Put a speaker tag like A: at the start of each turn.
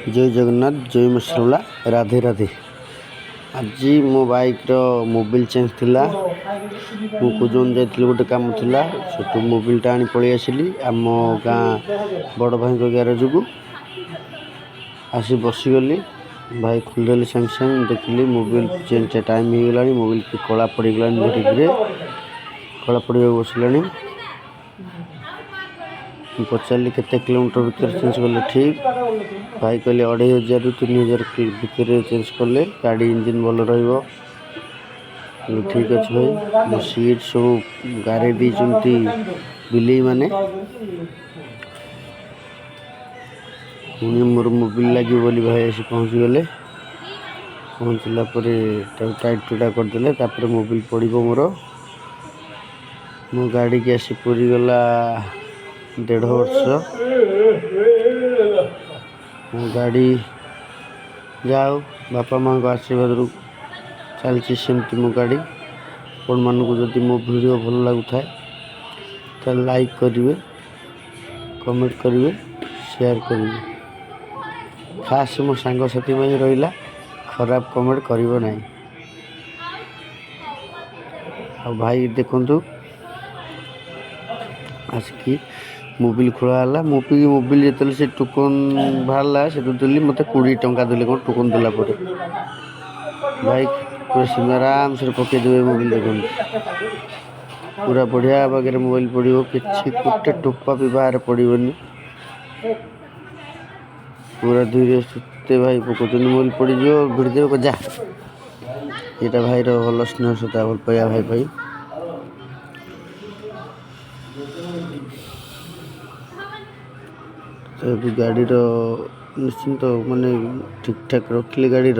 A: जय जगन्नाथ जय मसला राधे राधे। आज मो बाइक मोबिल चेंज थिला। मु कुजन जाइଥିଲି गोटे काम थिला सेटू मोबिलटा आनी पळी आसिली आम गाँ बड़ भाई को ग्यारेज को आसी बसीगली। भाई खोलदेली सागे सागे देखिली मोबिल चेंज टाइम हो गला। मोबिल की कला पड़गला धीरे धीरे कला पड़ा बसला। पचारि केते किलोमीटर भर चेंज कले ठीक। भाई कहले 2500 रु 3000 भितर चेंज कले गाड़ी इंजिन भल रहिबो। ठीक अच्छे भाई। मो सीट सब गारे दी बिले माने मोर मोबिल लगे बोली भाई आसी पहुँच गले। पहुँचला टाइट टूटा करदे तापर मोबिल पड़ो मोर। मो गाड़ी की आसी पूरी गला 1.5 वर्ष। मो गाड़ी जाओ बापा माँ को आशीर्वाद रू चलती सेमती मो गाड़ी। आपण मानक जदि मो वीडियो भल लगुए तो लाइक करेंगे, कमेंट करेंगे, शेयर करेंगे। खास मो सांगसाथी में रहा खराब कमेंट करिवो नहीं। आ भाई देखंतु आसिकी मोबिल खोला मोबिल जो से टोकन बाहर से देली मत 20 टंका देले कौन टोकन देला पर भाई पूरा आराम से पकईदेवे। मोबिल देखो पूरा बढ़िया बागे मोबाइल पड़ो कि गोटे टोपा भी बाहर पड़ोनी। पूरा धीरे सुस्ते भाई पकाउन मोबाइल पड़ो भिड़देव जा। यहाँ भाई भल स्नेह सता भल पाया भाई भाई तो गाड़ी निश्चिंत माने ठीक ठाक रखिले गाड़ी